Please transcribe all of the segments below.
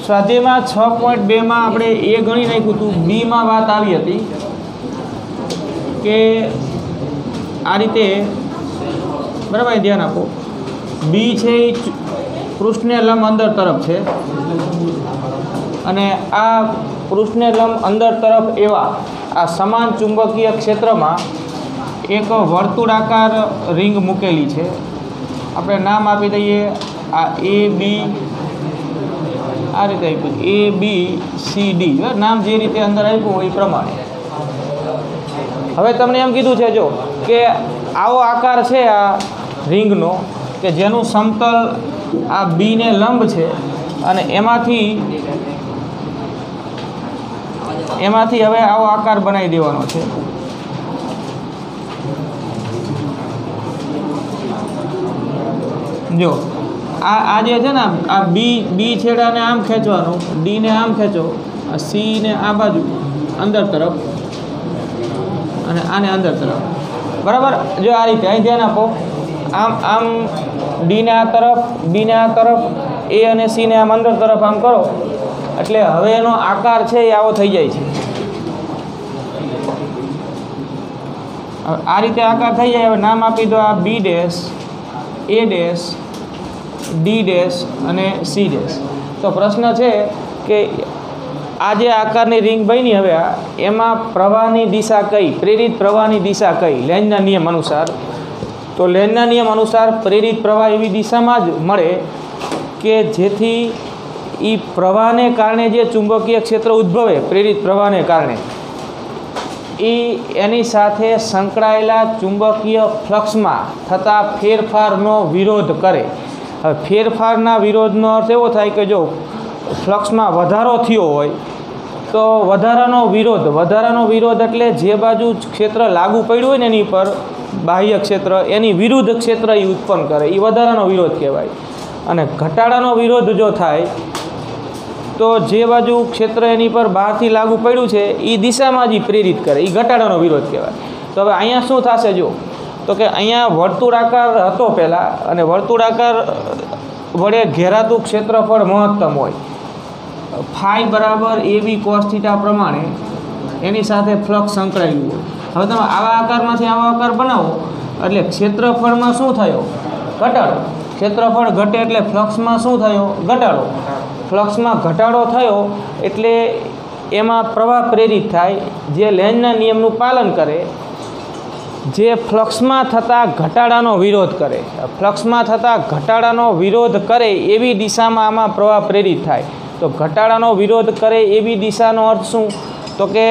સ્વાધ્યાયમાં 6.2 માં આપણે એ ગણી નાખ્યું હતું, બીમાં વાત આવી હતી કે આ રીતે, બરાબર ધ્યાન આપો, બી છે એ પૃષ્ઠને લંબ અંદર તરફ છે અને આ પૃષ્ઠને લંબ અંદર તરફ એવા આ સમાન ચુંબકીય ક્ષેત્રમાં એક વર્તુળાકાર રિંગ મૂકેલી છે. આપણે નામ આપી દઈએ આ એ બી, આ રીતે આપ્યું એ બી સી ડી, નામ જે રીતે અંદર આપ્યું હોય એ પ્રમાણે. હવે તમને એમ કીધું છે જો કે આવો આકાર છે આ રિંગનો કે જેનું સમતલ આ બીને લંબ છે અને એમાંથી હવે આવો આકાર બનાવી દેવાનો છે. જો આ જે છે ને આ બી છેડાને આમ ખેંચવાનું, ડીને આમ ખેંચો, આ સીને આ બાજુ અંદર તરફ અને આને અંદર તરફ, બરાબર. જો આ રીતે અહીં ધ્યાન આપો, આમ ડીને આ તરફ, એ અને સીને આમ અંદર તરફ આમ કરો એટલે હવે એનો આકાર છે એ આવો થઈ જાય છે. આ રીતે આકાર થઈ જાય. હવે નામ આપી દો આ B dash, A dash, D dash અને સી ડેશ. તો પ્રશ્ન છે કે આ જે આકારની રિંગ બની હવે એમાં પ્રવાહની દિશા કઈ, પ્રેરિત પ્રવાહની દિશા કઈ લેન્ઝના નિયમ અનુસાર? તો લેન્ઝના નિયમ અનુસાર પ્રેરિત પ્રવાહ એવી દિશામાં જ મળે કે જેથી એ પ્રવાહને કારણે જે ચુંબકીય ક્ષેત્ર ઉદ્ભવે, પ્રેરિત પ્રવાહને કારણે એની સાથે સંકળાયેલા ચુંબકીય ફ્લક્સમાં થતા ફેરફારનો વિરોધ કરે. હવે ફેરફારના વિરોધનો અર્થ એવો થાય કે જો ફ્લક્સમાં વધારો થયો હોય તો વધારાનો વિરોધ એટલે જે બાજુ ક્ષેત્ર લાગુ પડ્યું હોય ને એની પર બાહ્ય ક્ષેત્ર, એની વિરુદ્ધ ક્ષેત્ર એ ઉત્પન્ન કરે, એ વધારાનો વિરોધ કહેવાય. અને ઘટાડાનો વિરોધ જો થાય તો જે બાજુ ક્ષેત્ર એની પર બહારથી લાગુ પડ્યું છે એ દિશામાં જ પ્રેરિત કરે, એ ઘટાડાનો વિરોધ કહેવાય. તો હવે અહીંયા શું થશે જો, તો કે અહીંયા વર્તુળાકાર હતો પહેલાં અને વર્તુળાકાર વડે ઘેરાતું ક્ષેત્રફળ મહત્તમ હોય, ફાઈ બરાબર એ બી કોસ થીટા પ્રમાણે એની સાથે ફ્લક્સ સંકળાયેલું હોય. હવે તમે આવા આકારમાંથી આવો આકાર બનાવો એટલે ક્ષેત્રફળમાં શું થયો? ઘટાડો. ક્ષેત્રફળ ઘટે એટલે ફ્લક્સમાં શું થયો? ઘટાડો. ફ્લક્સમાં ઘટાડો થયો એટલે એમાં પ્રવાહ પ્રેરિત થાય જે લેન્ઝના નિયમનું પાલન કરે, જે ફ્લક્સમાં થતા ઘટાડાનો વિરોધ કરે. ફ્લક્સમાં થતા ઘટાડાનો વિરોધ કરે એવી દિશામાં આમાં પ્રવાહ પ્રેરિત થાય. તો ઘટાડાનો વિરોધ કરે એવી દિશાનો અર્થ શું? તો કે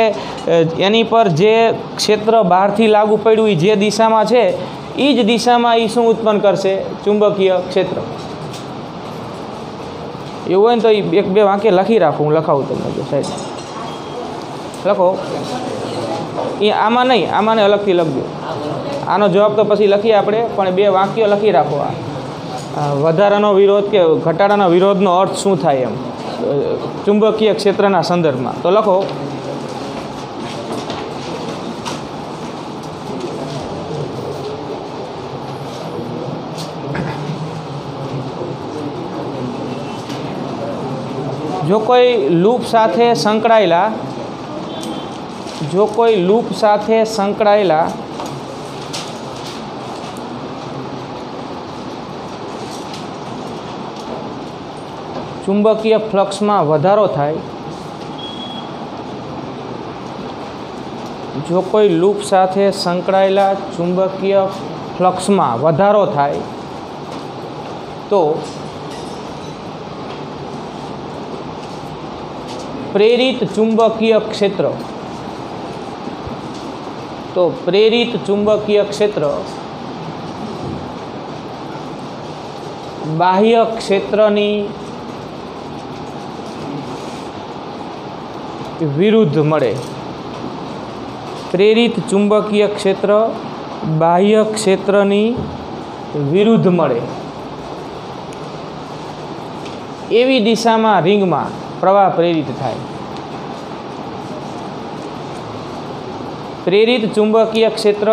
એની પર જે ક્ષેત્ર બહારથી લાગુ પડ્યું એ જે દિશામાં છે એ જ દિશામાં એ શું ઉત્પન્ન કરશે? ચુંબકીય ક્ષેત્ર. એવું હોય ને તો એક બે વાક્ય લખી રાખું, હું લખાવું તમને જો સાહેબ લખો. એ આમાં નહીં, આમાંને અલગથી લખજો. આનો જવાબ તો પછી લખીએ આપણે, પણ બે વાક્યો લખી રાખો. આ વધારાનો વિરોધ કે ઘટાડાના વિરોધનો અર્થ શું થાય એમ ચુંબકીય ક્ષેત્રના સંદર્ભમાં. તો લખો જો કોઈ લૂપ સાથે સંકળાયેલા ચુંબકીય ફ્લક્સમાં વધારો થાય, જો કોઈ લૂપ સાથે સંકળાયેલા ચુંબકીય ફ્લક્સમાં વધારો થાય તો પ્રેરિત ચુંબકીય ક્ષેત્ર બાહ્ય ક્ષેત્રની વિરુદ્ધ મળે. પ્રેરિત ચુંબકીય ક્ષેત્ર બાહ્ય ક્ષેત્રની વિરુદ્ધ મળે એવી દિશામાં રિંગમાં પ્રવાહ પ્રેરિત થાય. પ્રેરિત ચુંબકીય ક્ષેત્ર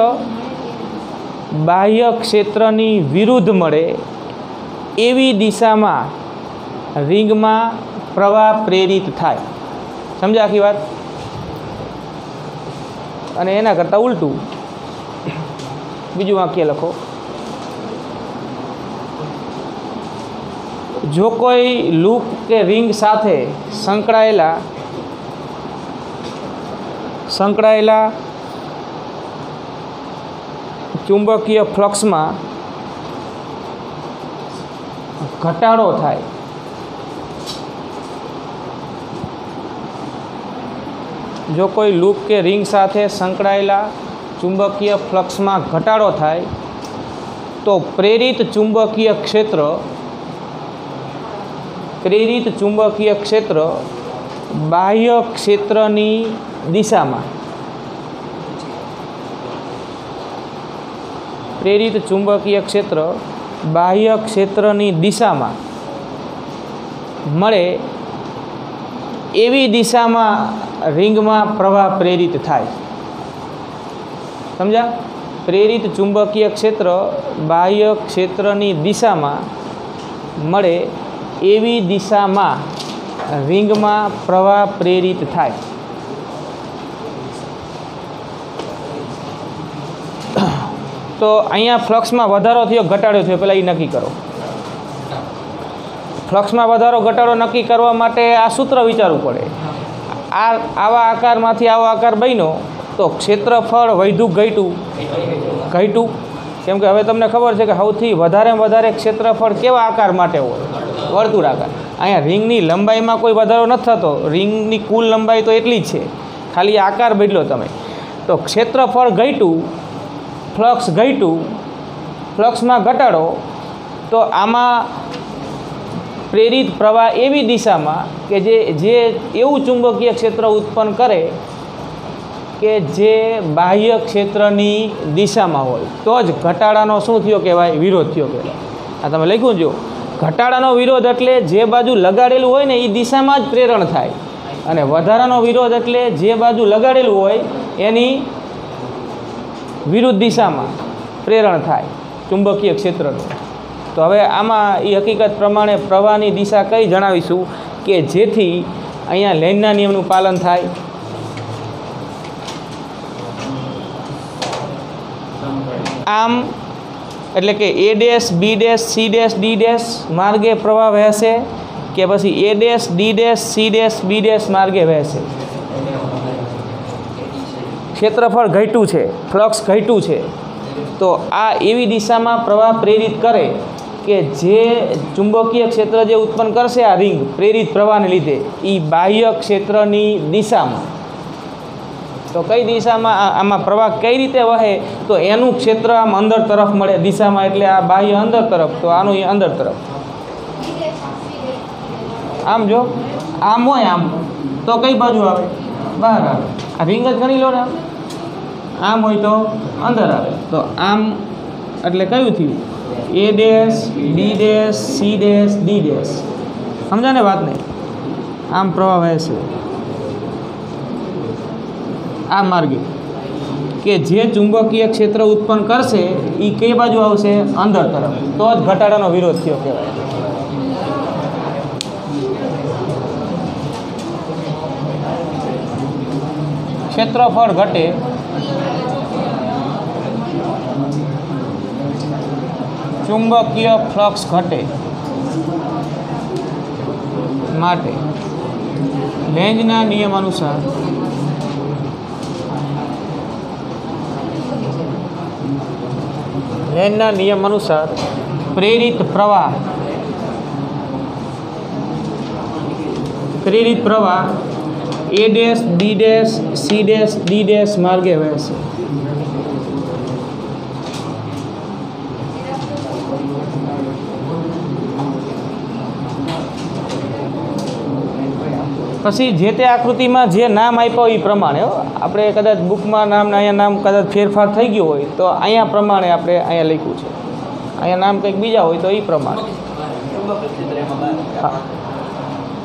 બાહ્ય ક્ષેત્રની વિરુદ્ધ મળે એવી દિશામાં રિંગમાં પ્રવાહ પ્રેરિત થાય. સમજ્યા આખી વાત? અને એના કરતાં ઉલટું બીજું વાક્ય લખો. જો કોઈ લૂપ કે રિંગ સાથે સંકળાયેલા ચુંબકીય ફ્લક્સમાં ઘટાડો થાય, જો કોઈ લૂપ કે રિંગ સાથે સંકળાયેલા ચુંબકીય ફ્લક્સમાં ઘટાડો થાય તો પ્રેરિત ચુંબકીય ક્ષેત્ર બાહ્ય ક્ષેત્રની દિશામાં મળે એવી દિશામાં રિંગમાં પ્રવાહ પ્રેરિત થાય. સમજ્યા? પ્રેરિત ચુંબકીય ક્ષેત્ર બાહ્ય ક્ષેત્રની દિશામાં મળે એવી દિશામાં રિંગમાં પ્રવાહ પ્રેરિત થાય. તો અહીંયા ફ્લક્સમાં વધારો થયો ઘટાડો થયો પહેલાં એ નક્કી કરો. ફ્લક્સમાં વધારો ઘટાડો નક્કી કરવા માટે આ સૂત્ર વિચારવું પડે. આવા આકારમાંથી આવો આકાર બન્યો તો ક્ષેત્રફળ વધ્યું ઘટ્યું. કેમ કે હવે તમને ખબર છે કે સૌથી વધારે ક્ષેત્રફળ કેવા આકાર માટે હોય? વર્તુળ આકાર. અહીંયા રિંગની લંબાઈમાં કોઈ વધારો નથી થતો. રિંગની કુલ લંબાઈ તો એટલી જ છે, ખાલી આકાર બદલો તમે. તો ક્ષેત્રફળ ઘટ્યું, ફ્લક્સ ઘટ્યું, ફ્લક્સમાં ઘટાડો, તો આમાં પ્રેરિત પ્રવાહ એવી દિશામાં કે જે એવું ચુંબકીય ક્ષેત્ર ઉત્પન્ન કરે કે જે બાહ્ય ક્ષેત્રની દિશામાં હોય, તો જ ઘટાડાનો શું થયો કહેવાય? વિરોધ થયો કહેવાય. આ તમે લખ્યું જો, ઘટાડાનો વિરોધ એટલે જે બાજુ લગાડેલું હોય ને એ દિશામાં જ પ્રેરણ થાય, અને વધારાનો વિરોધ એટલે જે બાજુ લગાડેલું હોય એની વિરુદ્ધ દિશામાં પ્રેરણ થાય ચુંબકીય ક્ષેત્રનું. તો હવે આમાં એ હકીકત પ્રમાણે પ્રવાહની દિશા કઈ જણાવીશું કે જેથી અહીંયા લેન્ઝના નિયમનું પાલન થાય? આમ એટલે કે A dash, B dash, C dash, D dash માર્ગે પ્રવાહ વહેશે કે પછી A dash, D dash, C dash, B dash માર્ગે વહેશે? ક્ષેત્રફળ ઘટ્યું છે, ફ્લક્સ ઘટ્યું છે, તો આ એવી દિશામાં પ્રવાહ પ્રેરિત કરે કે જે ચુંબકીય ક્ષેત્ર જે ઉત્પન્ન કરશે આ રિંગ પ્રેરિત પ્રવાહને લીધે એ બાહ્ય ક્ષેત્રની દિશામાં. તો કઈ દિશામાં આમાં પ્રવાહ કઈ રીતે વહે? તો એનું ક્ષેત્ર આમ અંદર તરફ મળે દિશામાં, એટલે આ બાહ્ય અંદર તરફ, તો આનું એ અંદર તરફ. આમ જો આમ હોય આમ તો કઈ બાજુ આવે? બહાર આવે. આ રિંગ જ ગણી લો ને, આમ હોય તો અંદર આવે. તો આમ એટલે કયું થયું? A dash, B dash, C dash, D dash. સમજા ને વાતને? આમ પ્રવાહ વહેશે આ માર્ગે કે જે ચુંબકીય ક્ષેત્ર ઉત્પન્ન કરશે એ કઈ બાજુ આવશે? અંદર તરફ. તો જ ઘટાડાનો વિરોધ થયો કહેવાય. ક્ષેત્રફળ ઘટે ચુંબકીય ફ્લક્સ ઘટે માટે લેન્ઝના નિયમ અનુસાર પ્રેરિત પ્રવાહ A dash, B dash, C dash, D dash માર્ગે વહેશે. પછી જે તે આકૃતિમાં જે નામ આપ્યો એ પ્રમાણે આપણે કદાચ બુકમાં નામના અહીંયા નામ કદાચ ફેરફાર થઈ ગયો હોય તો અહીંયા પ્રમાણે આપણે અહીંયા લખ્યું છે. અહીંયા નામ કંઈક બીજા હોય તો એ પ્રમાણે.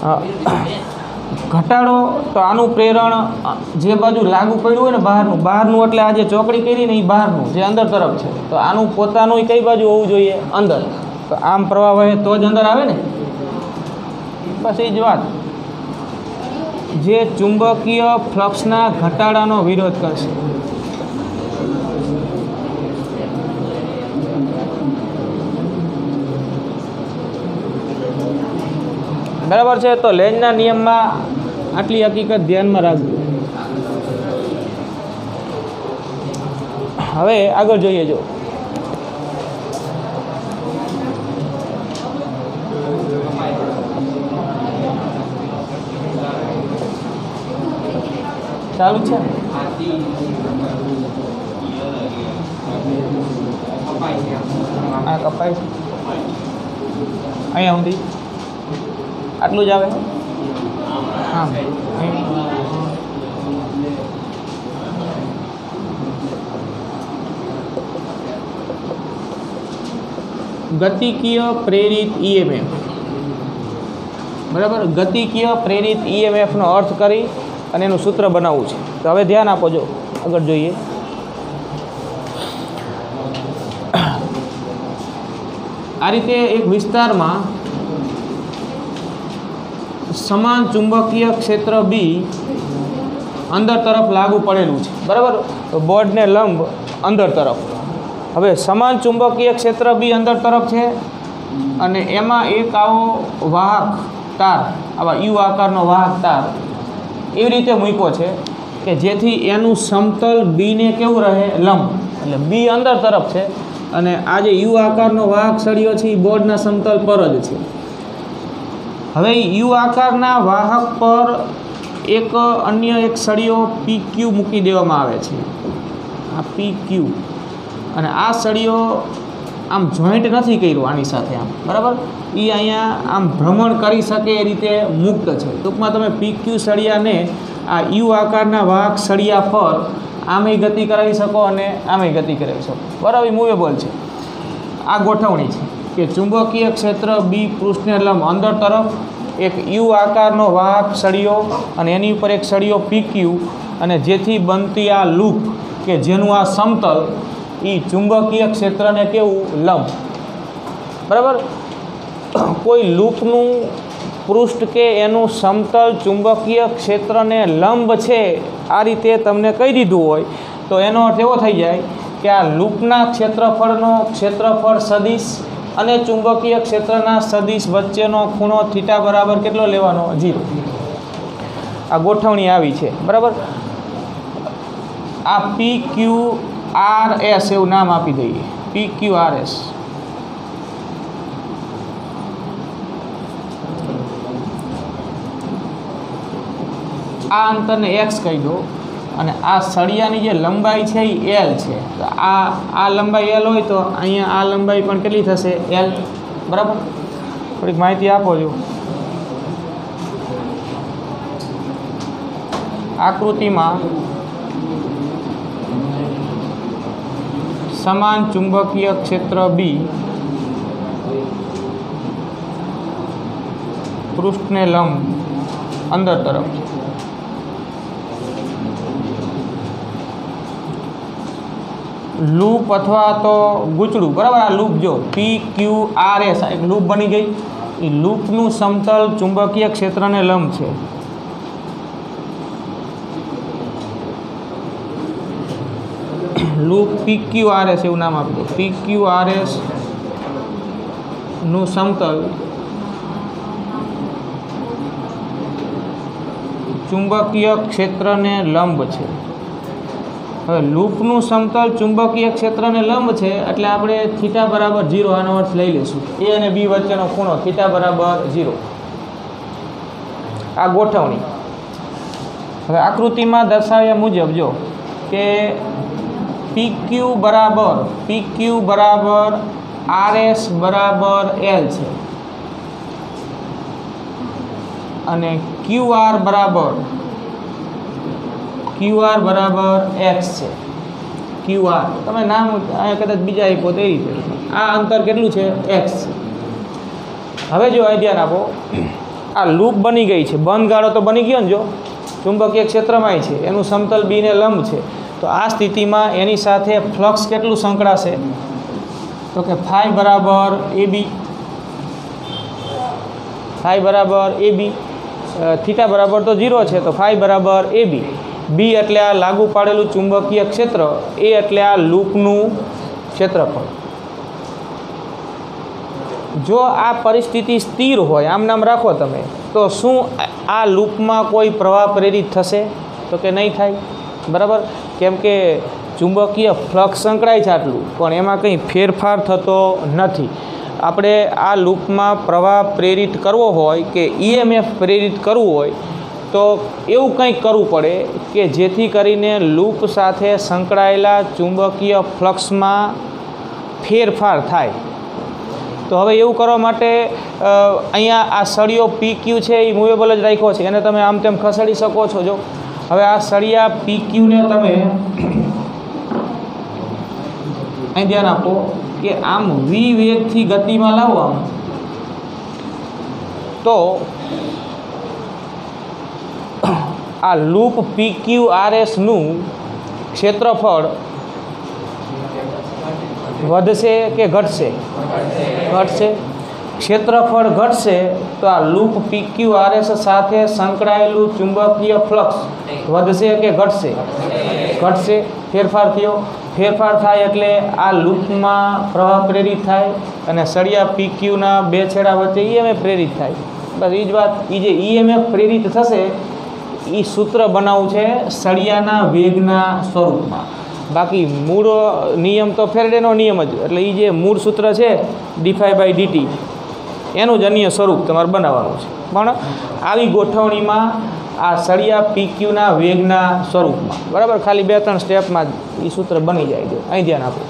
હા, ઘટાડો તો આનું પ્રેરણ જે બાજુ લાગુ પડ્યું હોય ને બહારનું એટલે આ જે ચોકડી કરી ને એ બહારનું જે અંદર તરફ છે, તો આનું પોતાનું કઈ બાજુ હોવું જોઈએ? અંદર. તો આમ પ્રવાહ વહે તો જ અંદર આવે ને, બસ એ જ વાત. જે ચુંબકીય ફ્લક્સના ઘટાડાનો વિરોધ કરશે. બરાબર છે. તો લેન્ઝના નિયમમાં આટલી હકીકત ધ્યાનમાં રાખજો. હવે આગળ જોઈએ. જો ચાલુ છે. આ કપાય છે અહીંયા સુધી આટલું જ આવે. હા, ગતિકીય પ્રેરિત ઈએમએફ. બરાબર. ગતિકીય પ્રેરિત ઈએમએફનો અર્થ કરી અને એનું સૂત્ર બનાવવું છે. તો હવે ધ્યાન આપો. જો આગળ જોઈએ. આ રીતે એક વિસ્તારમાં સમાન ચુંબકીય ક્ષેત્ર બી અંદર તરફ લાગુ પડેલું છે. બરાબર. તો બોર્ડને લંબ અંદર તરફ. હવે સમાન ચુંબકીય ક્ષેત્ર બી અંદર તરફ છે અને એમાં એક આવો વાહક તાર, આવા યુ આકારનો વાહક તાર એવી રીતે મૂક્યો છે કે જેથી એનું સમતલ બીને કેવું રહે? લંબ. એટલે બી અંદર તરફ છે અને આ જે યુ આકારનો વાહક સળિયો છે એ બોર્ડના સમતલ પર જ છે. હવે યુ આકારના વાહક પર અન્ય એક સળિયો પી ક્યુ મૂકી દેવામાં આવે છે. આ પી ક્યુ. અને આ સળિયો આમ જોઈન્ટ નથી કર્યું આની સાથે આમ. બરાબર. એ અહીંયા આમ ભ્રમણ કરી શકે એ રીતે મુક્ત છે. ટૂંકમાં તમે પી ક્યુ સળિયાને આ યુ આકારના વાહક સળિયા પર આમે ગતિ કરાવી શકો અને આમે ગતિ કરાવી શકો. બરાબર. મૂવેબલ છે. આ ગોઠવણી છે કે ચુંબકીય ક્ષેત્ર બી પૃષ્ઠને લંબ અંદર તરફ એક યુ આકારનો વાહક સળિયો અને એની ઉપર એક સળિયો પી ક્યુ, અને જેથી બનતી આ લૂપ કે જેનું આ સમતલ એ ચુંબકીય ક્ષેત્રને કેવું? લંબ. બરાબર. કોઈ લૂપનું પૃષ્ઠ કે એનું સમતલ ચુંબકીય ક્ષેત્રને લંબ છે આ રીતે તમને કહી દીધું હોય તો એનો અર્થ એવો થઈ જાય કે આ લૂપના ક્ષેત્રફળ સદિશ અને ચુંબકીય ક્ષેત્રના સદિશ વચ્ચેનો ખૂણો થીટા બરાબર કેટલો લેવાનો? 0. આ ગોઠવણી આવી છે. બરાબર. આ પી ક્યુ આર એસ એવું નામ આપી દઈએ. પી ક્યુ આર એસ. આ અંતરને એક્સ કહી દો અને આ સળિયાની જે લંબાઈ છે એ એલ છે. તો આ લંબાઈ એલ હોય તો અહીંયા આ લંબાઈ પણ કેટલી થશે? એલ. બરાબર. થોડીક માહિતી આપો છો. આકૃતિમાં સમાન ચુંબકીય ક્ષેત્ર બી પૃષ્ઠને લંબ અંદર તરફ. લૂપ અથવા તો ગૂંચળું. બરાબર. આ લૂપ જો પી ક્યુ આર એસ એક લૂપ બની ગઈ. એ લૂપનું સમતલ ચુંબકીય ક્ષેત્રને લંબ છે. લૂપ પી ક્યુ આર એસ એવું નામ આપી દો. પી ક્યુ આર એસ નું સમતલ ચુંબકીય ક્ષેત્રને લંબ છે. હવે લૂપનું સમતલ ચુંબકીય ક્ષેત્રને લંબ છે એટલે આપણે થીટા બરાબર 0 આનો અર્થ લઈ લઈશું. એ અને બી વચ્ચેનો ખૂણો થીટા બરાબર 0. આ ગોઠવણી. હવે આકૃતિમાં દર્શાવ્યા મુજબ જો કે પી ક્યુ બરાબર આર એસ બરાબર એલ છે અને ક્યુ આર બરાબર એક્સ છે. ક્યુ આર તમે નામ અહીંયા કદાચ બીજા આપ્યો તે રીતે. આ અંતર કેટલું છે? એક્સ. હવે જો ધ્યાન આપો. આ લૂપ બની ગઈ છે. બંધ ગાળો તો બની ગયો ને. જો ચુંબકીય ક્ષેત્રમાંય છે એનું સમતલ બીને લંબ છે. તો આ સ્થિતિમાં એની સાથે ફ્લક્સ કેટલું સંકળાશે? તો કે ફાઈ બરાબર એ બી. थीटा बराबर तो 0 है तो फाई बराबर ए बी। बी एटले आ लागू पाड़ेलू चुंबकीय क्षेत्र, ए एटले आ लूपनु क्षेत्रफळ। जो आ परिस्थिति स्थिर होय आम नाम राखो तमे तो शू आ लूप में कोई प्रवाह प्रेरित थशे तो कि नहीं थाय बराबर, केम के चुंबकीय फ्लक्स संकळाय छे आटलू पण एमां कंई फेरफार थतो नथी। आपणे आ लूप में प्रवाह प्रेरित करवो होय के ईएमएफ प्रेरित करवू होय तो एवुं कंईक करवू पड़े कि जेथी करीने लूप साथे संकळायेला चुंबकीय फ्लक्स में फेरफार थाय। तो हवे एवुं करवा माटे अहींया आ सळियो पी क्यू छे ए मूवेबल ज राख्यो छे, एने तमे आम तेम खसेड़ी शको छो। जो हवे आ सळिया पी क्यू ने तमे અહીં ધ્યાન આપો કે આમ વી વેગથી ગતિમાં લાવો આમ તો આ લૂપ પી ક્યુ આર એસનું ક્ષેત્રફળ વધશે કે ઘટશે? ઘટશે। ક્ષેત્રફળ ઘટશે તો આ લૂપ પી ક્યુ આર એસ સાથે સંકળાયેલું ચુંબકીય ફ્લક્સ વધશે કે ઘટશે? ઘટશે। फेरफार थयो, फेरफार थाय एटले आ लूप में प्रवाह प्रेरित थाय अने सळिया पी क्यू ना बे छेड़ा वच्चे ईएमएफ प्रेरित थाय। बस ई ज बात। ई जे ईएमएफ प्रेरित थशे ई सूत्र बनावुं छे सळियाना वेगना स्वरूपमां। बाकी मूळ नियम तो फेरेडेनो नियम ज, एटले ई जे मूळ सूत्र छे d∅/dt एनुं ज अन्य स्वरूप तमारे बनाववानुं छे। पण आवी गोठवणीमां आ सळिया पी क्यू ना वेगना स्वरूप में बराबर खाली 2-3 स्टेप में ई सूत्र बनी जाए। जो अहीं ध्यान आपो।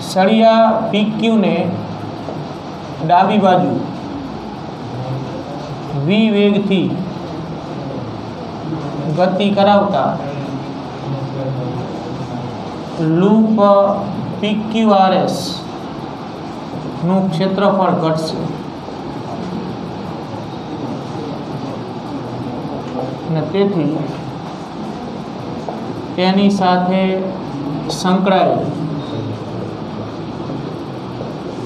सळिया पी क्यू ने डाबी बाजू वी वेग थी गति करावता लूप PQRS નું ક્ષેત્રફળ ઘટશે અને તેથી તેની સાથે સંકળાયેલ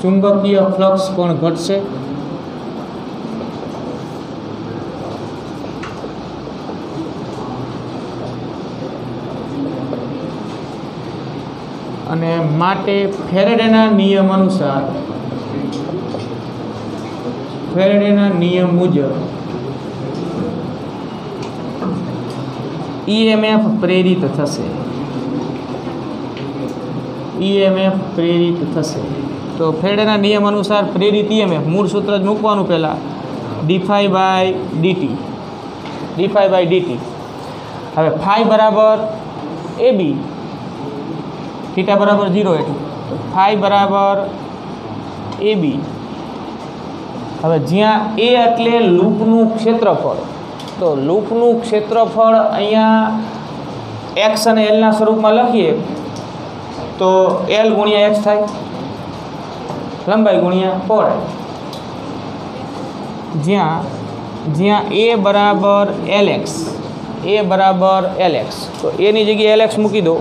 ચુંબકીય ફ્લક્સ પણ ઘટશે અને માટે ફેરેડેના નિયમ અનુસાર ફેરેડેના નિયમ મુજબ ईएमएफ प्रेरित थशे। ईएमएफ प्रेरित थशे तो फेरेडेना नियम अनुसार प्रेरित ईएमएफ मूळ सूत्र ज मूकवानुं पहेला d∅/dt d∅/dt। हवे फाई बराबर ए बी थीटा बराबर 0 एटले फाई बराबर ए बी। हवे ज्यां ए एटले लूपनुं क्षेत्रफळ तो लूपनुं क्षेत्रफळ अहींया एक्स अने एल ना स्वरूपमां लखीए तो एल गुणिया एक्स थाय लंबाई गुणिया पહોળાઈ। ज्यां ए बराबर एल एक्स ए बराबर एल एक्स तो ए नी जग्याए एल एक्स मूकी दो।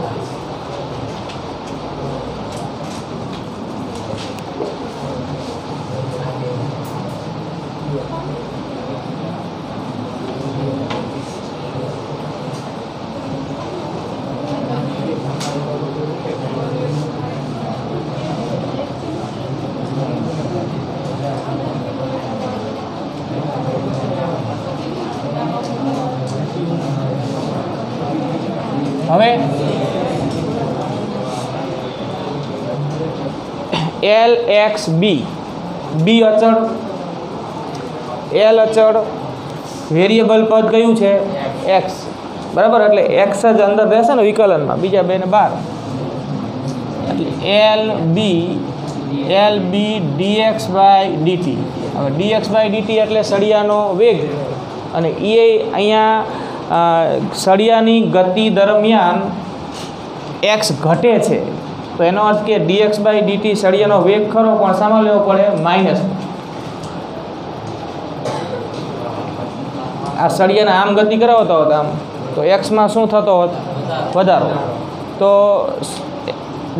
हवे एल एक्स बी बी अचल एल अचल वेरिएबल पद क्यू है एक्स बराबर एटले एक्स ज अंदर रहेशे ने विकलन में बीजा बे ने बार एल बी dx/dt। हवे dx/dt एटले सळियानो वेग अने ई अहींया सळियानी गति दरमियान एक्स घटे छे तो एनो अर्थ के dx/dt सळियानो वेग खरो पण सामां लेवो पड़े माइनस। आ सळियाने आम गति करावतो होतो आम तो एक्स में शुं थतो होत वधारो तो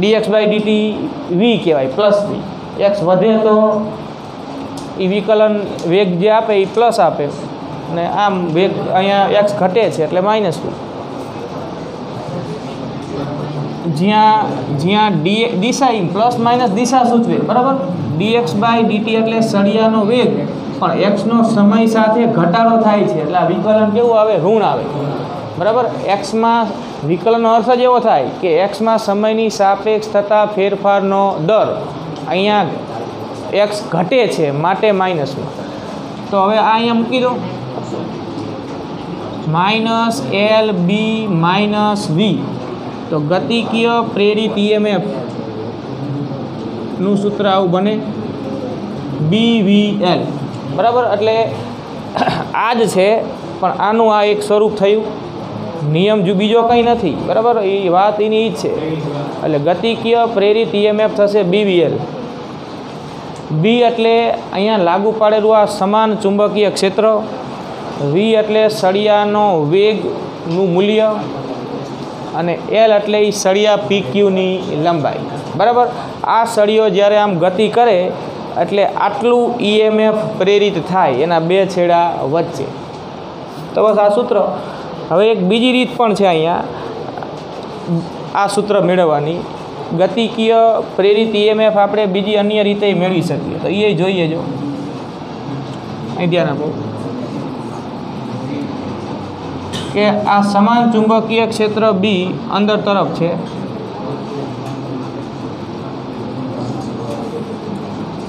dx બાય dt v કહેવાય, પ્લસ v. x વધે તો એ વિકલન વેગ જે આપે એ પ્લસ આપે, અને આમ વેગ અહીંયા x ઘટે છે એટલે માઇનસ v. જ્યાં દિશા પ્લસ માઇનસ દિશા સૂચવે, બરાબર. dx બાય dt એટલે સળિયાનો વેગ, પણ એક્સનો સમય સાથે ઘટાડો થાય છે એટલે આ વિકલન કેવું આવે? ઋણ આવે, બરાબર. એક્સમાં વિકલનનો અર્થ જ એવો થાય કે એક્સમાં સમયની સાપેક્ષ થતા ફેરફારનો દર, અહીંયા એક્સ ઘટે છે માટે માઇનસ. તો હવે આ અહીંયા મૂકી દો, minus L B minus V. તો ગતિકીય પ્રેરિત EMF નું સૂત્ર આવું બને, BVL, બરાબર. એટલે આ જ છે, પણ આનું આ એક સ્વરૂપ થયું. નિયમ જો બીજો કંઈ નથી, બરાબર. એ વાત એની જ છે. એટલે ગતિકીય પ્રેરિત EMF થશે BVL. બી એટલે અહીંયા લાગુ પાડેલું આ સમાન ચુંબકીય ક્ષેત્ર, વી એટલે સળિયાનો વેગનું મૂલ્ય, અને એલ એટલે એ સળિયા PQની લંબાઈ, બરાબર. આ સળિયો જ્યારે આમ ગતિ કરે એટલે આટલું EMF પ્રેરિત થાય એના બે છેડા વચ્ચે. તો બસ આ સૂત્ર. હવે એક બીજી રીત પણ છે અહીંયા આ સૂત્ર મેળવવાની. ગતિકીય પ્રેરિત EMF આપણે બીજી અન્ય રીતે મેળવી શકીએ, તો એ જોઈએ. જો અહીં ધ્યાન આપો કે આ સમાન ચુંબકીય ક્ષેત્ર બી અંદર તરફ છે.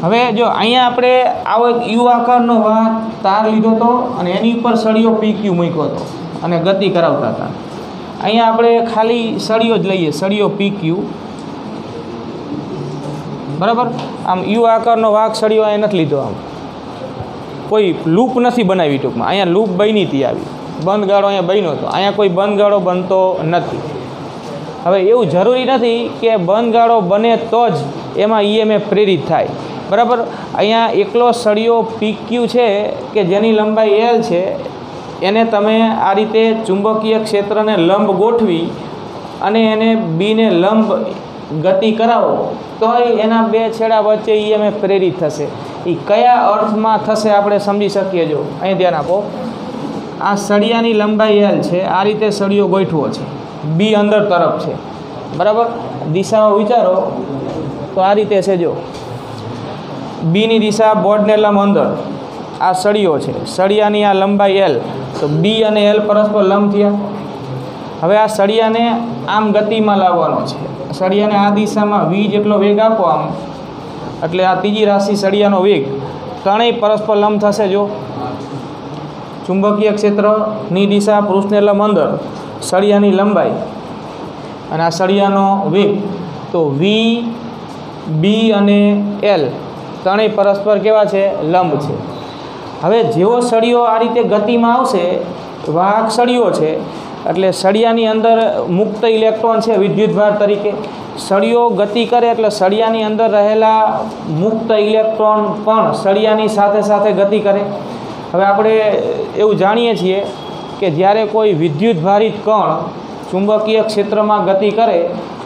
હવે જો અહીંયા આપણે આવો એક યુ આકારનો તાર લીધો હતો અને એની ઉપર સળિયો PQ મૂક્યો હતો અને ગતિ કરાવતા હતા. અહીંયા આપણે ખાલી સળિયો જ લઈએ, સળિયો PQ, બરાબર. આમ યુ આકારનો વાઘ સળિયો અહીંયા નથી લીધો, આમ કોઈ લૂપ નથી બનાવી. ટૂંકમાં અહીંયા લૂપ બની હતી, આવી બંધ ગાળો અહીંયા બન્યો હતો. અહીંયા કોઈ બંધ ગાળો બનતો નથી. હવે એવું જરૂરી નથી કે બંધ ગાળો બને તો જ એમાં EMF પ્રેરિત થાય, બરાબર. અહીંયા એકલો સળિયો PQ છે કે જેની લંબાઈ L છે, એને તમે આ રીતે ચુંબકીય ક્ષેત્રને લંબ ગોઠવી અને એને બીને લંબ ગતિ કરાવો તો એના બે છેડા વચ્ચે EMF પ્રેરિત થશે. એ કયા અર્થમાં થશે આપણે સમજી શકીએ. જો અહીં ધ્યાન આપો, આ સળિયાની લંબાઈ L છે, આ રીતે સળિયો ગોઠવો છે, બી અંદર તરફ છે, બરાબર. દિશાઓ વિચારો તો આ રીતે છે. જો બીની દિશા બોર્ડને લંબ અંદર, આ સળિયો છે, સળિયાની આ લંબાઈ L, તો બી અને L પરસ્પર લંબ થયા. હવે આ સળિયાને આમ ગતિમાં લાવવાનો છે. સળિયાને આ દિશામાં v જેટલો વેગ આપો આમ, એટલે આ ત્રીજી રાશિ સળિયાનો વેગ, ત્રણેય પરસ્પર લંબ થશે. જો ચુંબકીય ક્ષેત્રની દિશા પૃષ્ઠને લંબ અંદર, સળિયાની લંબાઈ અને આ સળિયાનો વેગ, તો v, b અને L ત્રણેય પરસ્પર કેવા છે? લંબ છે. હવે જેવો સળિયો આ રીતે ગતિમાં આવશે, વાહક સળિયો છે એટલે સળિયાની અંદર મુક્ત ઇલેક્ટ્રોન છે વિદ્યુતભાર તરીકે. સળિયો ગતિ કરે એટલે સળિયાની અંદર રહેલા મુક્ત ઇલેક્ટ્રોન પણ સળિયાની સાથે સાથે ગતિ કરે. હવે આપણે એવું જાણીએ છીએ કે જ્યારે કોઈ વિદ્યુતભારિત કણ ચુંબકીય ક્ષેત્રમાં ગતિ કરે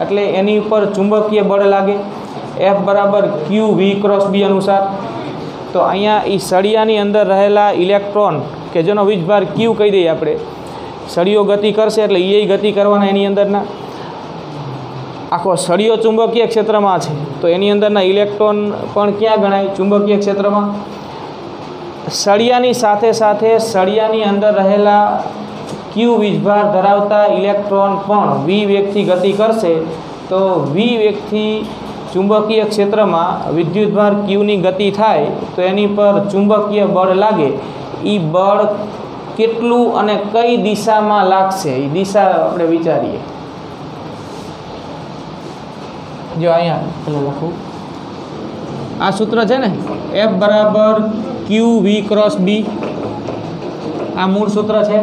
એટલે એની ઉપર ચુંબકીય બળ લાગે, F બરાબર QV × B અનુસાર. તો અહીંયા એ સળિયાની અંદર રહેલા ઇલેક્ટ્રોન કે જેનો વીજભાર Q કહી દઈએ આપણે, સળિયો ગતિ કરશે એટલે એ ગતિ કરવાના એની અંદરના. આખો સળિયો ચુંબકીય ક્ષેત્રમાં છે તો એની અંદરના ઇલેક્ટ્રોન પણ ક્યાં ગણાય? ચુંબકીય ક્ષેત્રમાં. સળિયાની સાથે સાથે સળિયાની અંદર રહેલા Q વીજભાર ધરાવતા ઇલેક્ટ્રોન પણ V વેગથી ગતિ કરશે. તો V વેગથી ચુંબકીય ક્ષેત્રમાં વિદ્યુતભાર Qની ગતિ થાય તો એની પર ચુંબકીય બળ લાગે. એ બળ કેટલું અને કઈ દિશામાં લાગશે એ દિશા આપણે વિચારીએ. જો અહીંયા પેલા લખું, આ સૂત્ર છે ને, F બરાબર QV × B, આ મૂળ સૂત્ર છે.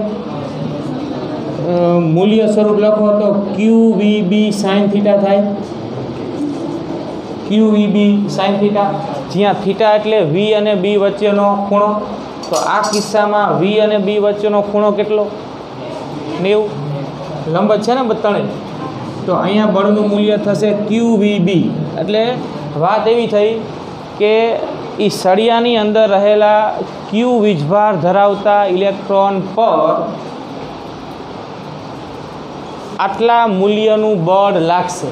મૂલ્ય સ્વરૂપ લખો તો QVB sin θ થાય, QVB sin θ, જ્યાં થીટા એટલે V અને B વચ્ચેનો ખૂણો. તો આ કિસ્સામાં V અને B વચ્ચેનો ખૂણો કેટલો? 90. લંબ છે ને ત્રણેય, તો અહીંયા બળનું મૂલ્ય થશે QVB। એટલે વાત એવી થઈ કે એ સળિયાની અંદર રહેલા Q વીજભાર ધરાવતા ઇલેક્ટ્રોન પર આટલા મૂલ્યનું બળ લાગશે।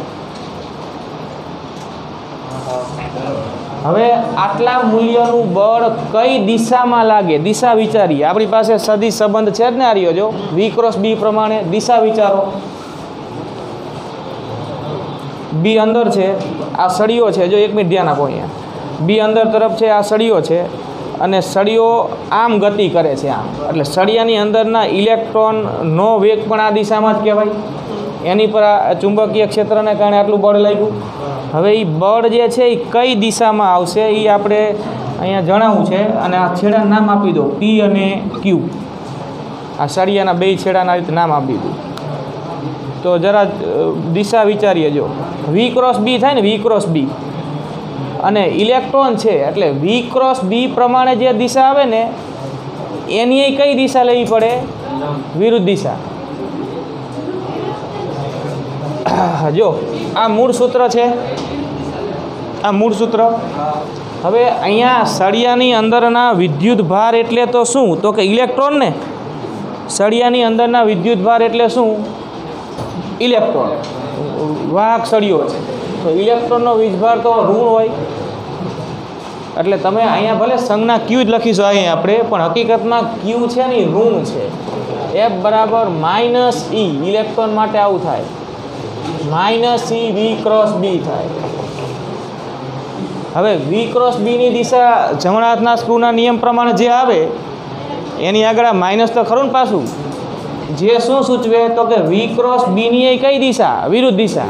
હવે આટલા મૂલ્યનું બળ કઈ દિશામાં લાગે, દિશા વિચારીએ। આપણી પાસે સદિશ સંબંધ છે જ ને, આર્યો જો V × B પ્રમાણે દિશા વિચારો। B અંદર છે, આ સળિયો છે, જો 1 મિનિટ ધ્યાન આપો। અહીંયા B અંદર તરફ છે, આ સળિયો છે, અને સળિયો આમ ગતિ કરે છે આમ, એટલે સળિયાની અંદરના ઇલેક્ટ્રોનનો વેગ પણ આ દિશામાં જ કહેવાય। એની પર આ ચુંબકીય ક્ષેત્રને કારણે આટલું બળ લાગ્યું। હવે એ બળ જે છે એ કઈ દિશામાં આવશે એ આપણે અહીંયા જણાવવું છે, અને આ છેડા નામ આપી દો P અને Q। આ સળિયાના 2 છેડાના રીતે નામ આપી દીધું। તો જરા દિશા વિચારીએ। જો V × B થાય ને, V × B, અને ઇલેક્ટ્રોન છે એટલે V × B પ્રમાણે જે દિશા આવે ને એની કઈ દિશા લેવી પડે, વિરુદ્ધ દિશા। જો આ મૂળ સૂત્ર છે, આ મૂળ સૂત્ર। હવે અહીંયા સળિયાની અંદરના વિદ્યુત ભાર એટલે તો શું, તો કે ઇલેક્ટ્રોન ને, સળિયાની અંદરના વિદ્યુત ભાર એટલે શું, ઇલેક્ટ્રોન। વાહક સળિયો છે તો ઇલેક્ટ્રોનનો વીજભાર તો ઋણ હોય, એટલે તમે અહીંયા ભલે સંજ્ઞા Q જ લખીશું અહીંયા આપણે, પણ હકીકતમાં Q છે ને ઋણ છે। F −E, ઇલેક્ટ્રોન માટે આવું થાય, -E V × B થાય। હવે V × B ની દિશા જમણા હાથના સ્ક્રૂના નિયમ પ્રમાણે જે આવે એની આગળ માઇનસ તો ખરું ને પાછું, જે શું સૂચવે તો કે V × B ની એ કઈ દિશા, વિરુદ્ધ દિશા।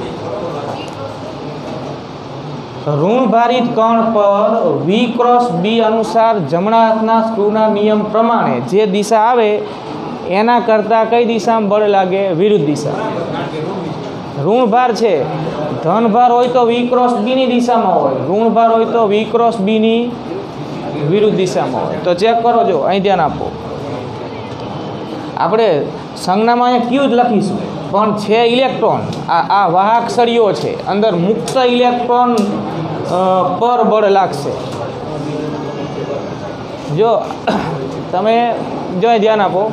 ઋણ ભારિત કણ પર V × B અનુસાર જમણા હાથના સ્ક્રૂના નિયમ પ્રમાણે જે દિશા આવે એના કરતાં કઈ દિશામાં બળ લાગે, વિરુદ્ધ દિશા। ઋણ ભાર છે, ધન ભાર હોય તો V × B ની દિશામાં હોય, ઋણ ભાર હોય તો V × B ની વિરુદ્ધ દિશામાં હોય। તો ચેક કરો, જો અહીં ધ્યાન આપો। આપણે સંજ્ઞામાં અહીંયા Q જ લખીશું, પણ છે ઇલેક્ટ્રોન, આ વાહક સળિયો છે, અંદર મુક્ત ઇલેક્ટ્રોન પર બળ લાગશે। જો તમે જો ધ્યાન આપો,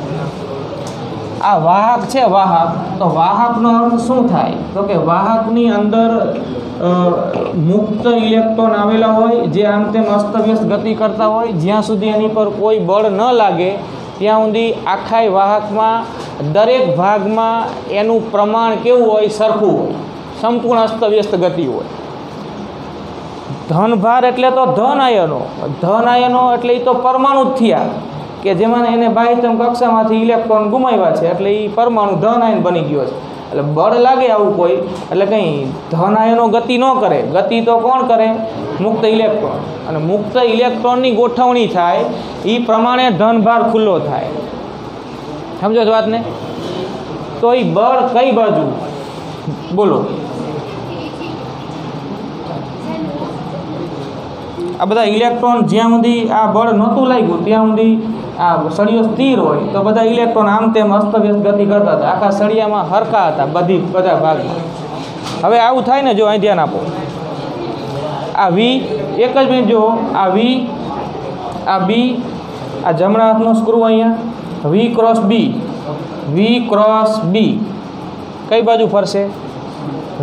આ વાહક છે, વાહક, તો વાહકનો અર્થ શું થાય તો કે વાહકની અંદર મુક્ત ઇલેક્ટ્રોન આવેલા હોય જે આમ તેમ અસ્તવ્યસ્ત ગતિ કરતા હોય, જ્યાં સુધી એની પર કોઈ બળ ન લાગે ત્યાં સુધી આખા વાહકમાં દરેક ભાગમાં એનું પ્રમાણ કેવું હોય, સરખું હોય, સંપૂર્ણ અસ્તવ્યસ્ત ગતિ હોય। ધનભાર એટલે તો ધન આયનો એટલે એ તો પરમાણુ જ થયા કે જેમાં એને બાહ્યતમ કક્ષામાંથી ઇલેક્ટ્રોન ગુમાવ્યા છે, એટલે એ પરમાણુ ધન આયન બની ગયો છે। એટલે બળ લાગે આવું કોઈ, એટલે કંઈ ધન આયનો ગતિ ન કરે, ગતિ તો કોણ કરે, મુક્ત ઇલેક્ટ્રોન। અને મુક્ત ઇલેક્ટ્રોનની ગોઠવણી થાય એ પ્રમાણે ધનભાર ખુલ્લો થાય। સમજો છો વાતને? તો એ બળ કઈ બાજુ, બોલો? આ બધા ઇલેક્ટ્રોન જ્યાં સુધી આ બળ નહોતું લાગ્યું ત્યાં સુધી આ સળિયો સ્થિર હોય તો બધા ઇલેક્ટ્રોન આમ તેમ અસ્તવ્યસ્ત ગતિ કરતા હતા, આખા સળિયામાં હરખા હતા બધા ભાગમાં। હવે આવું થાય ને, જો અહીં ધ્યાન આપો, આ V, એક જ મિનિટ જુઓ, આ V, આ B, આ જમણા હાથનો સ્ક્રૂ અહીંયા V × B કઈ બાજુ ફરશે,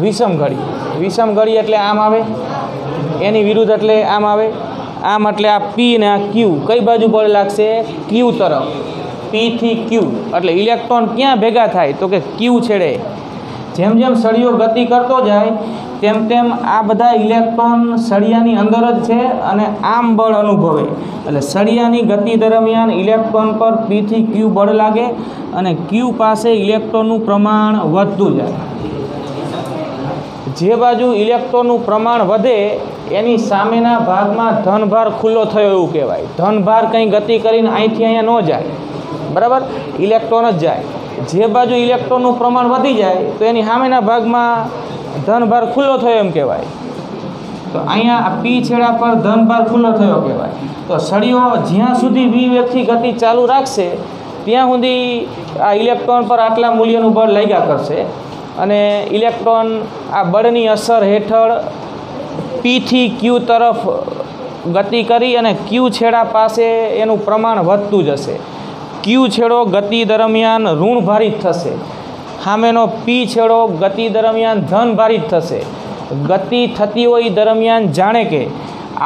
વિષમ ઘડી એટલે આમ આવે, એની વિરુદ્ધ એટલે આમ આવે, આમ એટલે આ P ને આ Q કઈ બાજુ બળ લાગશે, Q તરફ, P થી Q। એટલે ઇલેક્ટ્રોન ક્યાં ભેગા થાય તો કે Q છેડે। જેમ જેમ સળિયો ગતિ કરતો જાય તેમ તેમ આ બધા ઇલેક્ટ્રોન સળિયાની અંદર જ છે અને આમ બળ અનુભવે। એટલે સળિયાની ગતિ દરમિયાન ઇલેક્ટ્રોન પર P થી Q બળ લાગે અને Q પાસે ઇલેક્ટ્રોનનું પ્રમાણ વધતું જાય। જે બાજુ ઇલેક્ટ્રોનનું પ્રમાણ વધે એની સામેના ભાગમાં ધનભાર ખુલ્લો થયો એવું કહેવાય। ધનભાર કંઈ ગતિ કરીને અહીંથી અહીંયા ન જાય, બરાબર, ઇલેક્ટ્રોન જ જાય। જે બાજુ ઇલેક્ટ્રોનનું પ્રમાણ વધી જાય તો એની સામેના ભાગમાં ધનભાર ખુલ્લો થયો એમ કહેવાય। તો અહીંયા આ P છેડા પર ધનભાર ખુલ્લો થયો કહેવાય। તો સળિયો જ્યાં સુધી V વેગથી ગતિ ચાલુ રાખશે ત્યાં સુધી આ ઇલેક્ટ્રોન પર આટલા મૂલ્યનું બળ લાગ્યા કરશે। અને ઇલેક્ટ્રોન આ બળની અસર હેઠળ પી થી ક્યુ તરફ ગતિ કરી અને ક્યુ છેડા પાસે એનું પ્રમાણ વધતું જશે. ક્યુ છેડો ગતિ દરમિયાન ઋણભારિત થશે, સામેનો પી છેડો ગતિ દરમિયાન ધનભારિત થશે. ગતિ થતી હોય દરમિયાન જાણે કે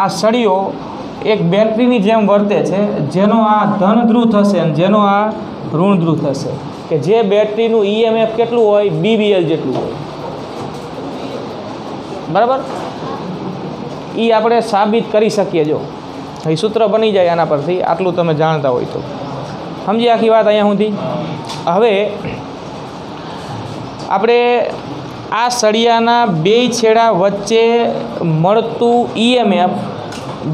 આ સળીઓ એક બેટરીની જેમ વર્તે છે, જેનો આ ધન ધ્રુવ થશે અને જેનો આ ઋણ ધ્રુવ થશે, કે જે બેટરીનું EMF કેટલું હોય, BBL જેટલું હોય. બરાબર, એ આપણે સાબિત કરી શકીએ. જો એ સૂત્ર બની જાય આના પરથી, આટલું તમે જાણતા હોય તો સમજી આખી વાત અહીંયા સુધી. હવે આપણે આ સળિયાના બે છેડા વચ્ચે મળતું EMF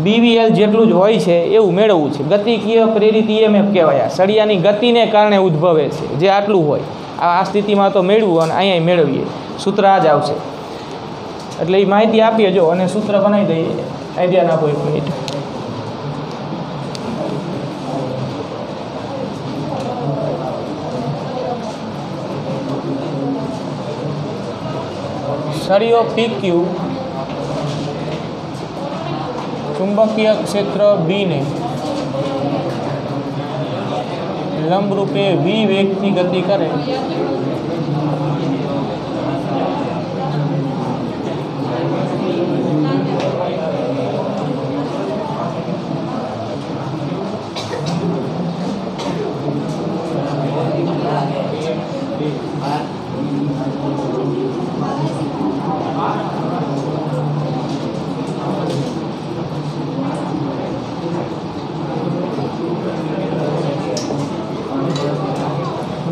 BBL જેટલું જ હોય છે એવું મેળવવું છે. ગતિકીય પ્રેરિત EMF કહેવાય. આ સળિયાની ગતિને કારણે ઉદ્ભવે છે, જે આટલું હોય. આ સ્થિતિમાં તો મેળવું અને અહીંયા મેળવીએ, સૂત્ર આ જ આવશે. એટલે એ માહિતી આપીએ જો, અને સૂત્ર બનાવી દઈએ. આઈડિયા નાખો 1 મિનિટ. સળિયો PQ ચુંબકીય ક્ષેત્ર B ને લંબરૂપે v વેગથી ગતિ કરે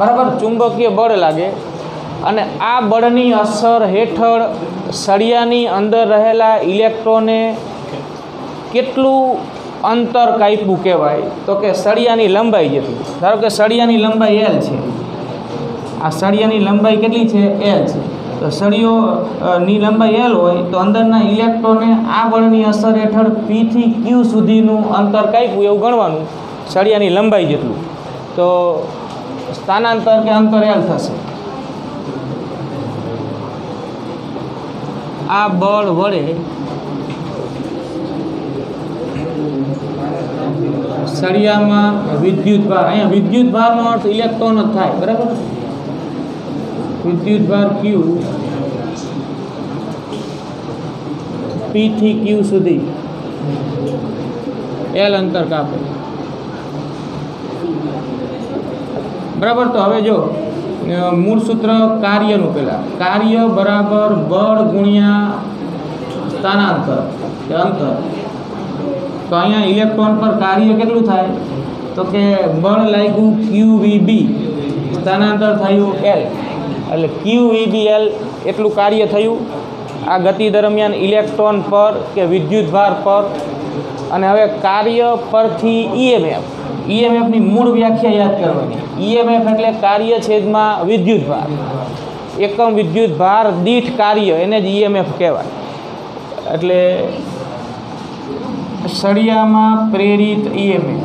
બરાબર, ચુંબકીય બળ લાગે અને આ બળની અસર હેઠળ સળિયાની અંદર રહેલા ઇલેક્ટ્રોને કેટલું અંતર કાપ્યું કહેવાય, તો કે સળિયાની લંબાઈ જેટલું. ધારો કે સળિયાની લંબાઈ L છે, આ સળિયાની લંબાઈ કેટલી છે, L છે. તો સળિયોની લંબાઈ L હોય તો અંદરના ઇલેક્ટ્રોને આ બળની અસર હેઠળ P થી Q સુધીનું અંતર કાપ્યું એવું ગણવાનું, સળિયાની લંબાઈ જેટલું. તો સ્થાનાંતર કે અંતર L થશે. આ બળ વડે સળિયામાં વિદ્યુત ભાર, અહીંયા વિદ્યુત ભારનો અર્થ ઇલેક્ટ્રોન જ થાય. બરાબર, વિદ્યુત ભાર Q P થી Q સુધી L અંતર કાપે. બરાબર, તો હવે જો મૂળ સૂત્ર કાર્યનું, પહેલાં કાર્ય બરાબર બળ ગુણ્યા સ્થાનાંતર કે અંતર. તો અહીંયા ઇલેક્ટ્રોન પર કાર્ય કેટલું થાય, તો કે બળ લાગ્યું QVB, સ્થાનાંતર થયું L, એટલે QVBL એટલું કાર્ય થયું આ ગતિ દરમિયાન ઇલેક્ટ્રોન પર કે વિદ્યુત ભાર પર. અને હવે કાર્ય પરથી EMFની મૂળ વ્યાખ્યા યાદ કરવાની. EMF એટલે કાર્ય છેદમાં વિદ્યુત ભાર, એકમ વિદ્યુત ભાર દીઠ કાર્ય, એને જ EMF કહેવાય. એટલે સળિયામાં પ્રેરિત EMF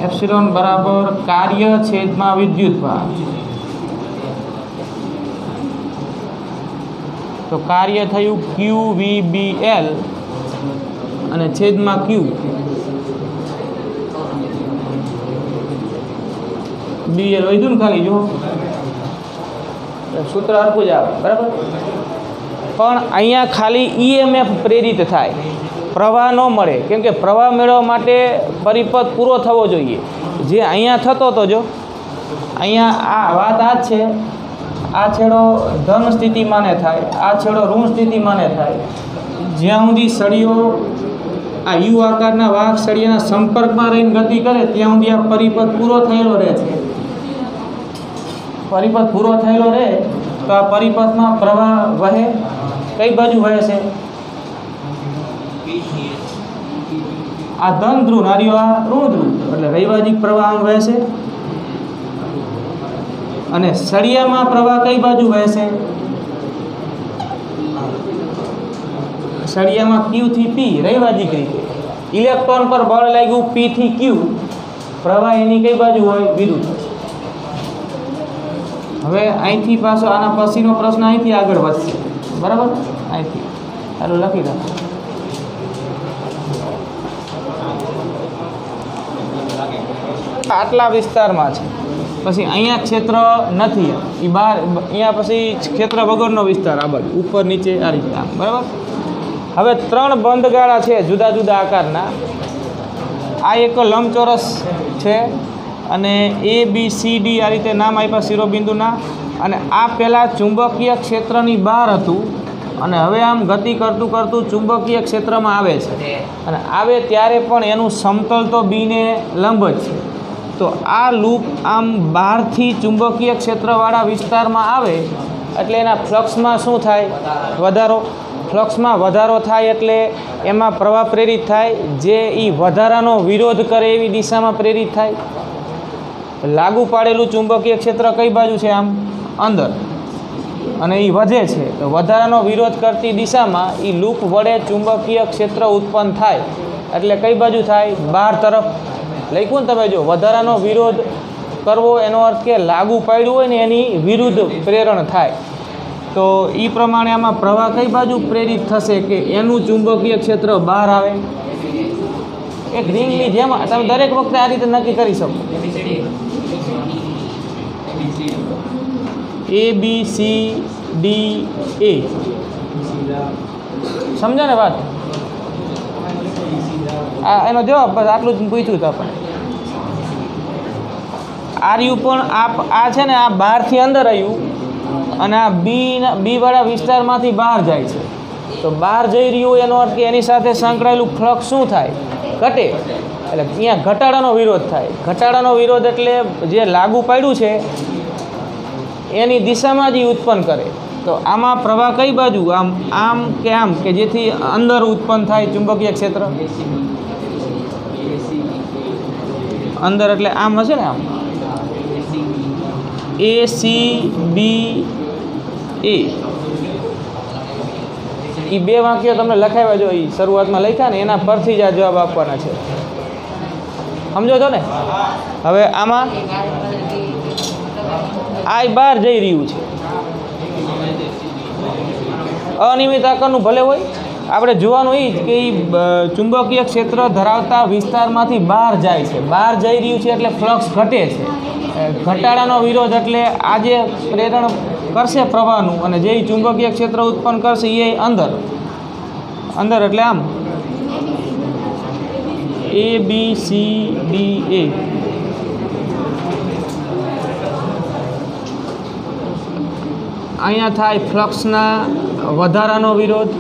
એપ્સિલોન બરાબર કાર્ય છેદમાં વિદ્યુત ભાર. તો કાર્ય થયું QVBL અને છેદમાં Q BL વધ્યું ને, ખાલી જો સૂત્ર હરખું જ આવે. બરાબર, પણ અહીંયા ખાલી EMF પ્રેરિત થાય, પ્રવાહ ન મળે. કેમ કે પ્રવાહ મેળવવા માટે પરિપથ પૂરો થવો જોઈએ, જે અહીંયા થતો હતો. જો અહીંયા આ વાત આ જ છે, આ છેડો ધન સ્થિતિમાને થાય, આ છેડો ઋણ સ્થિતિમાને થાય. જ્યાં સુધી સળિયો આ યુ આકારના વાહક સળિયાના સંપર્કમાં રહીને ગતિ કરે ત્યાં સુધી આ પરિપથ પૂરો થયેલો રહે છે. પરિપથ પૂરો થયેલો રહે તો આ પરિપથમાં પ્રવાહ વહે, કઈ બાજુ વહે છે, આ ધન ધ્રુવ, નારીઓ આ ઋણ ધ્રુવ, એટલે રૈવાજિક પ્રવાહ આમ વહે છે. અને સળિયામાં પ્રવાહ કઈ બાજુ વહે છે, સળિયામાં Q થી P, રૈવાજિક રીતે. ઇલેક્ટ્રોન પર બળ લાગ્યું P થી Q, પ્રવાહ એની કઈ બાજુ હોય, વિરુદ્ધ. હવે અહીંથી પાછો આના પછીનો પ્રશ્ન અહીંથી આગળ વધશે, બરાબર? અહીંથી ચાલો લખી રાખો. આટલા વિસ્તારમાં છે, પછી અહીંયા ક્ષેત્ર નથી, એ બહાર, અહીંયા પછી ક્ષેત્ર વગરનો વિસ્તાર આ બાજુ ઉપર નીચે આ રીતે આમ, બરાબર? હવે 3 બંધ ગાળા છે જુદા જુદા આકારના. આ એક લંબચોરસ છે અને A B C D આ રીતે નામ આપ્યા શિરોબિંદુના. અને આ પહેલાં ચુંબકીય ક્ષેત્રની બહાર હતું અને હવે આમ ગતિ કરતું કરતું ચુંબકીય ક્ષેત્રમાં આવે છે. અને આવે ત્યારે પણ એનું સમતલ તો બીને લંબ જ છે. તો આ લૂપ આમ બહારથી ચુંબકીય ક્ષેત્રવાળા વિસ્તારમાં આવે એટલે એના ફ્લક્સમાં શું થાય? વધારો. ફ્લક્સમાં વધારો થાય એટલે એમાં પ્રવાહ પ્રેરિત થાય, જે એ વધારાનો વિરોધ કરે એવી દિશામાં પ્રેરિત થાય. લાગુ પાડેલું ચુંબકીય ક્ષેત્ર કઈ બાજુ છે? આમ અંદર. અને એ વધે છે તો વધારાનો વિરોધ કરતી દિશામાં એ લૂપ વડે ચુંબકીય ક્ષેત્ર ઉત્પન્ન થાય. એટલે કઈ બાજુ થાય? બહાર તરફ. લખ્યું ને તમે જો, વધારાનો વિરોધ કરવો એનો અર્થ કે લાગુ પાડ્યું હોય ને એની વિરુદ્ધ પ્રેરણ થાય. તો એ પ્રમાણે આમાં પ્રવાહ કઈ બાજુ પ્રેરિત થશે કે એનું ચુંબકીય ક્ષેત્ર બહાર આવે. એક રિંગની જેમ તમે દરેક વખતે આ રીતે નક્કી કરી શકો. A B C D A. સમજો ને વાત? આ એનો જવાબ બસ આટલું જ પૂછ્યું હતું આપણે. આર્યું પણ આ છે ને, આ બહારથી અંદર આવ્યું અને આ બી વાળા વિસ્તારમાંથી બહાર જાય છે. તો બહાર જઈ રહ્યું એનો અર્થ કે એની સાથે સંકળાયેલું ફ્લક્સ શું થાય? ઘટે. એટલે અહીંયા ઘટાડાનો વિરોધ થાય. ઘટાડાનો વિરોધ એટલે જે લાગુ પાડ્યું છે એની દિશામાં જ ઉત્પન્ન કરે. તો આમાં પ્રવાહ કઈ બાજુ? આમ કે આમ, કે જેથી અંદર ઉત્પન્ન થાય ચુંબકીય ક્ષેત્ર? અંદર એટલે આમ હશે ને, આમ A C B A. એ 2 વાક્યો તમને લખાવ્યા જો, એ શરૂઆતમાં લખ્યા ને એના પરથી જ આ જવાબ આપવાના છે. સમજો છો ને? હવે આમાં આ બહાર જઈ રહ્યું છે. અનિયમિત આકારનું ભલે હોય, આપણે જોવાનું એ જ કે એ ચુંબકીય ક્ષેત્ર ધરાવતા વિસ્તારમાંથી બહાર જાય છે. બહાર જઈ રહ્યું છે એટલે ફ્લક્સ ઘટે છે. ઘટાડાનો વિરોધ એટલે આ જે પ્રેરણ કરશે પ્રવાહનું અને જે ચુંબકીય ક્ષેત્ર ઉત્પન્ન કરશે એ અંદર એટલે આમ A B C D A. અહીંયા થાય ફ્લક્સના વધારાનો વિરોધ